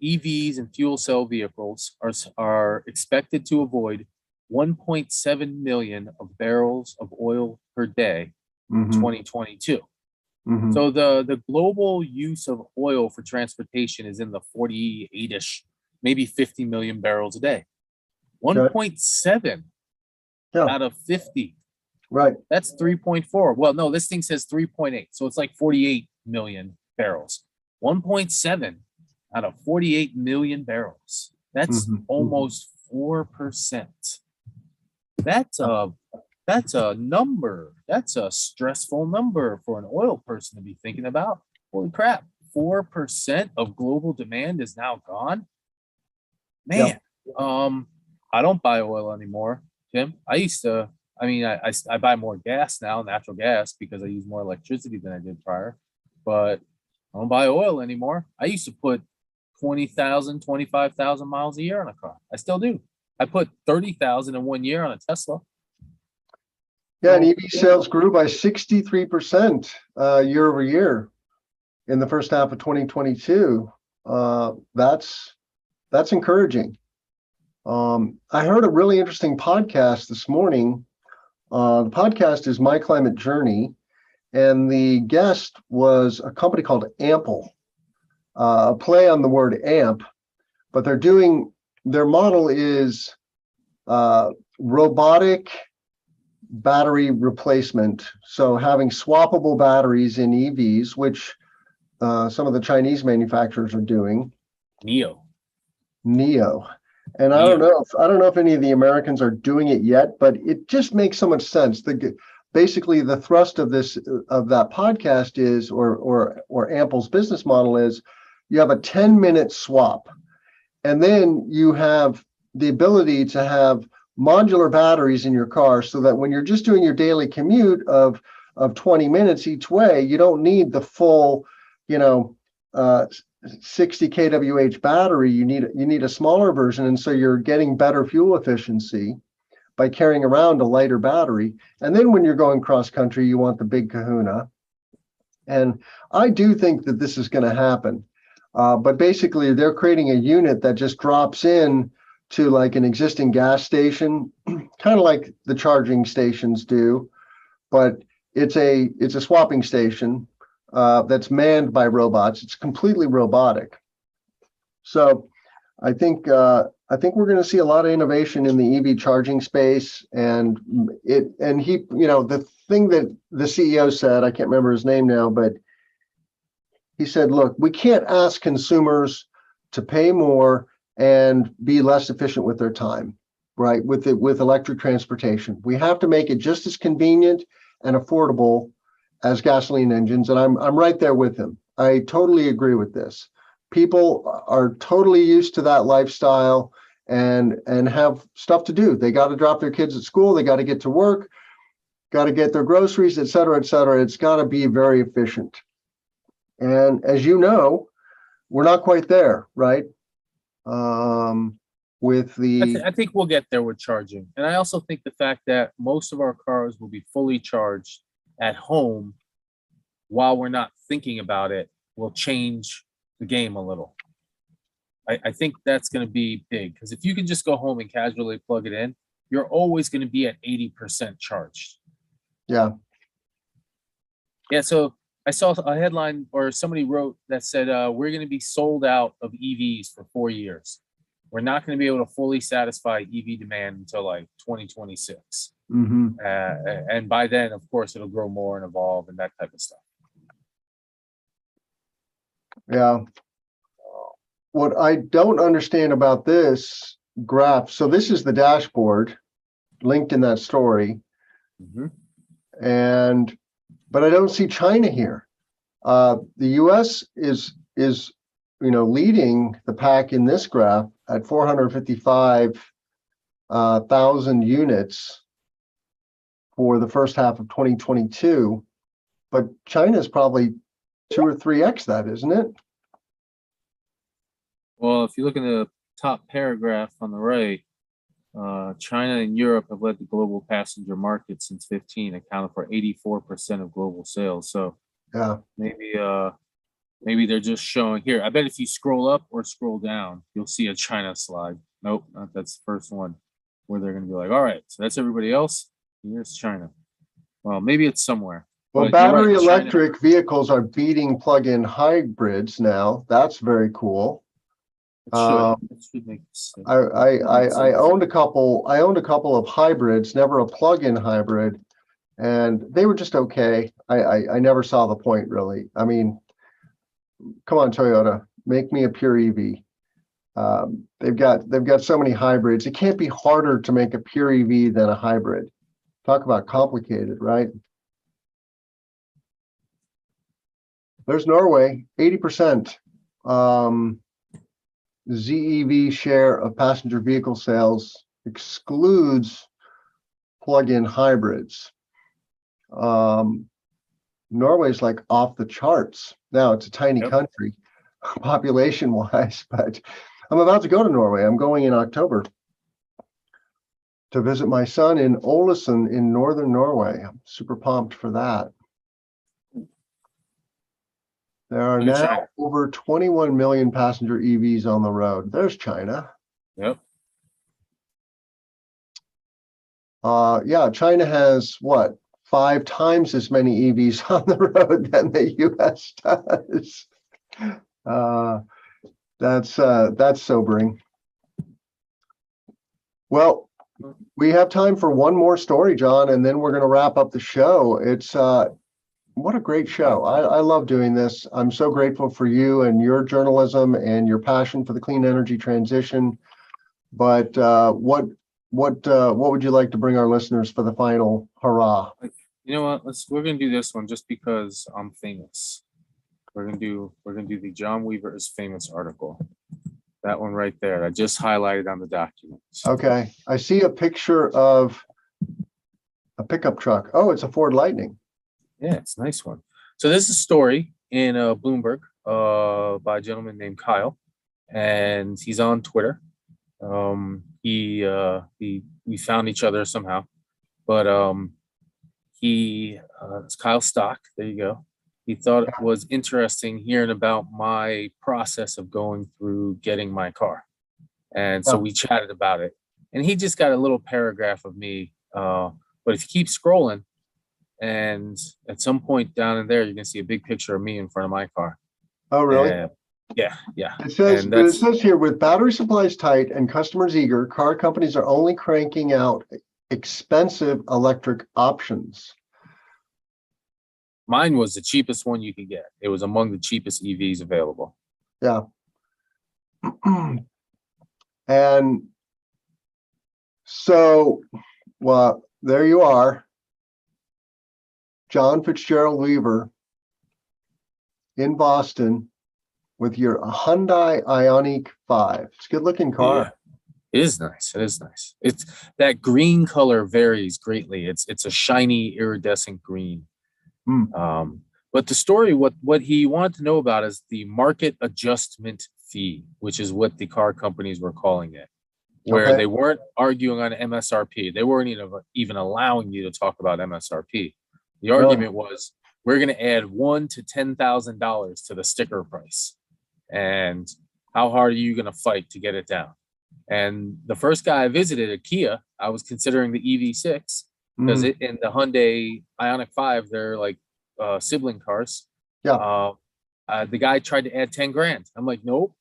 EVs and fuel cell vehicles are expected to avoid 1.7 million of barrels of oil per day in 2022. Mhm. So the global use of oil for transportation is in the 48-ish, maybe 50 million barrels a day. Okay. 1.7 Yeah, out of 50. right. That's 3.4. Well, no, this thing says 3.8. So it's like 48 million barrels. 1.7 out of 48 million barrels. That's Mhm. almost 4%. That's a number. That's a stressful number for an oil person to be thinking about. Holy crap. 4% of global demand is now gone. Yeah. Man, I don't buy oil anymore, Tim. I used to, I mean, I buy more gas now, natural gas, because I use more electricity than I did prior, but I don't buy oil anymore. I used to put 20,000, 25,000 miles a year on a car. I still do. I put 30,000 in 1 year on a Tesla. Yeah, and So, EV sales grew by 63% year over year in the first half of 2022. That's encouraging. I heard a really interesting podcast this morning. The podcast is My Climate Journey, and the guest was a company called Ample, a play on the word amp, but their model is robotic battery replacement. So having swappable batteries in EVs, which some of the Chinese manufacturers are doing. Neo. And I don't know if any of the Americans are doing it yet, but it just makes so much sense. Basically the thrust of that podcast is, or Ample's business model is, you have a 10-minute swap, and then you have the ability to have modular batteries in your car, so that when you're just doing your daily commute of 20 minutes each way, you don't need the full, 60 kWh battery. You need a smaller version, and so you're getting better fuel efficiency by carrying around a lighter battery. And then when you're going cross country, you want the big kahuna. And I do think that this is going to happen. But basically, they're creating a unit that just drops in to like an existing gas station, kind of like the charging stations do, but it's a swapping station that's manned by robots. It's completely robotic. So I think we're going to see a lot of innovation in the EV charging space, and the thing that the CEO said, I can't remember his name now, but he said, look, we can't ask consumers to pay more and be less efficient with their time, right? With electric transportation, we have to make it just as convenient and affordable as gasoline engines. And I'm right there with him. I totally agree with this. People are totally used to that lifestyle and have stuff to do. They got to drop their kids at school. They got to get to work, got to get their groceries, et cetera, et cetera. It's got to be very efficient. And as you know, we're not quite there, right? I think we'll get there with charging. And I also think the fact that most of our cars will be fully charged at home while we're not thinking about it will change the game a little. I think that's going to be big, because if you can just go home and casually plug it in, you're always going to be at 80% charged. Yeah. Yeah. So I saw a headline, or somebody wrote that said, we're going to be sold out of EVs for 4 years. We're not going to be able to fully satisfy EV demand until like 2026. Mm-hmm. And by then, of course, it'll grow more and evolve and that type of stuff. Yeah. What I don't understand about this graph, so this is the dashboard linked in that story. Mm-hmm. But I don't see China here. The US is leading the pack in this graph at 455,000 units for the first half of 2022. But China is probably 2 or 3x that, isn't it? Well, if you look at the top paragraph on the right, China and Europe have led the global passenger market since 2015, accounted for 84% of global sales. So yeah, maybe they're just showing here. I bet if you scroll up or scroll down, you'll see a China slide. Nope, that's the first one, where they're going to be like, all right, so that's everybody else. Here's China. Well, maybe it's somewhere. Well, But you're right, battery China electric vehicles are beating plug-in hybrids now. That's very cool. it should make sense. I owned a couple. I owned a couple of hybrids, never a plug-in hybrid, and they were just okay. I never saw the point really. I mean, come on, Toyota, make me a pure EV. They've got so many hybrids. It can't be harder to make a pure EV than a hybrid. Talk about complicated, right? There's Norway, 80%. ZEV share of passenger vehicle sales excludes plug-in hybrids. Norway's like off the charts. Now it's a tiny country population-wise, but I'm about to go to Norway. I'm going in October to visit my son in Ålesund in northern Norway. I'm super pumped for that. There are now over 21 million passenger EVs on the road. There's China. Yep. Yeah, China has what? 5 times as many EVs on the road than the US does. That's sobering. Well, we have time for one more story, John, and then we're going to wrap up the show. It's what a great show. I love doing this. I'm so grateful for you and your journalism and your passion for the clean energy transition. But what would you like to bring our listeners for the final hurrah? You know what? We're gonna do this one just because I'm famous. We're gonna do the John Weaver is famous article. That one right there. I just highlighted on the document. Okay. I see a picture of a pickup truck. Oh, it's a Ford Lightning. Yeah, it's a nice one. So this is a story in Bloomberg by a gentleman named Kyle, and he's on Twitter. We found each other somehow, but it's Kyle Stock. There you go. He thought it was interesting hearing about my process of going through getting my car, and so we chatted about it. And he just got a little paragraph of me. But if you keep scrolling, and at some point down in there, you're gonna see a big picture of me in front of my car. Oh, really? Yeah. It says here, with battery supplies tight and customers eager, car companies are only cranking out expensive electric options. Mine was the cheapest one you could get. It was among the cheapest EVs available. Yeah. And so, well, there you are. John Fitzgerald Weaver in Boston with your Hyundai Ioniq 5. It's a good looking car. Yeah, it is nice. It is nice. It's that green color varies greatly. It's a shiny iridescent green. But the story, what he wanted to know about is the market adjustment fee, which is what the car companies were calling it, where they weren't arguing on MSRP. They weren't even allowing you to talk about MSRP. The argument was, we're going to add $1,000 to $10,000 to the sticker price. And how hard are you going to fight to get it down? And the first guy I visited at Kia, I was considering the EV6 because in the Hyundai Ioniq 5, they're like sibling cars. Yeah. The guy tried to add 10 grand. I'm like, nope.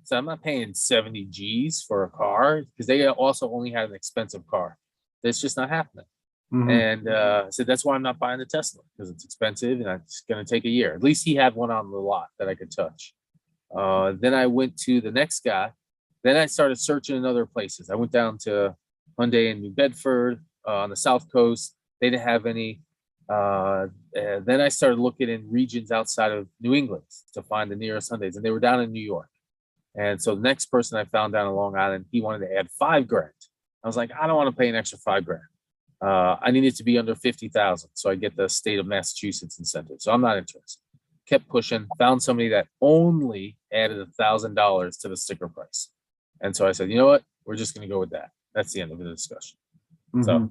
So I'm not paying 70 G's for a car because they also only had an expensive car. That's just not happening. And so that's why I'm not buying the Tesla, because it's expensive and it's going to take a year. At least he had one on the lot that I could touch. Then I went to the next guy. Then I started searching in other places. I went down to Hyundai in New Bedford on the South Coast. They didn't have any. Then I started looking in regions outside of New England to find the nearest Hyundais, and they were down in New York. And so the next person I found down in Long Island, he wanted to add $5 grand. I was like, I don't want to pay an extra $5 grand. I needed to be under 50,000, so I get the state of Massachusetts incentive. So I'm not interested. Kept pushing, found somebody that only added $1,000 to the sticker price. And so I said, you know what? We're just going to go with that. That's the end of the discussion. So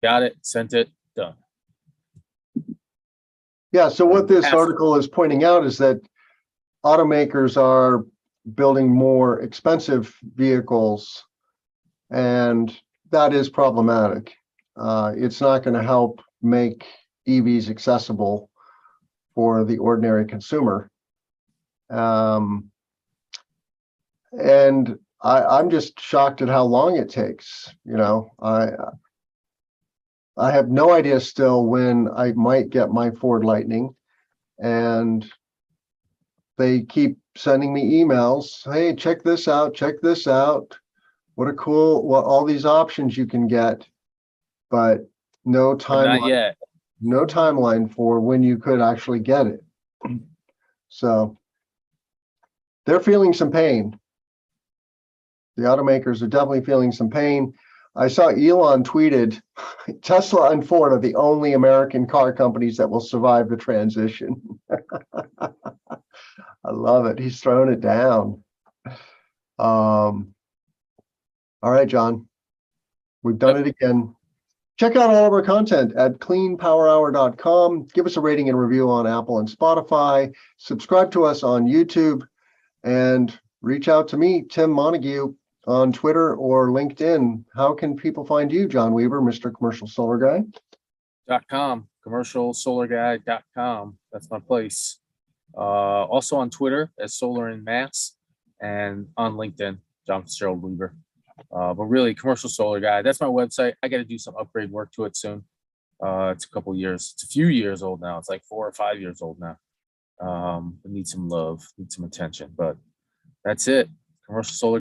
got it, sent it, done. Yeah. So what this article is pointing out is that automakers are building more expensive vehicles, and that is problematic. It's not going to help make EVs accessible for the ordinary consumer. And I'm just shocked at how long it takes. You know, I have no idea still when I might get my Ford Lightning, and they keep sending me emails. Hey, check this out. Check this out. What all these options you can get, but no But not timeline, yet. no timeline for when you could actually get it. So they're feeling some pain. The automakers are definitely feeling some pain. I saw Elon tweeted, Tesla and Ford are the only American car companies that will survive the transition. I love it. He's throwing it down. All right, John, we've done it again. Check out all of our content at cleanpowerhour.com. Give us a rating and review on Apple and Spotify. Subscribe to us on YouTube, and reach out to me, Tim Montague, on Twitter or LinkedIn. How can people find you, John Weaver, Mr. Commercial Solar Guy? .com, commercialsolarguy.com. That's my place. Also on Twitter as Solar and Mats, and on LinkedIn, John Fitzgerald Weaver. But really, Commercial Solar Guy, that's my website. I got to do some upgrade work to it soon. It's a couple years. It's a few years old now. It's like 4 or 5 years old now. It needs some love, needs some attention, but that's it. Commercial Solar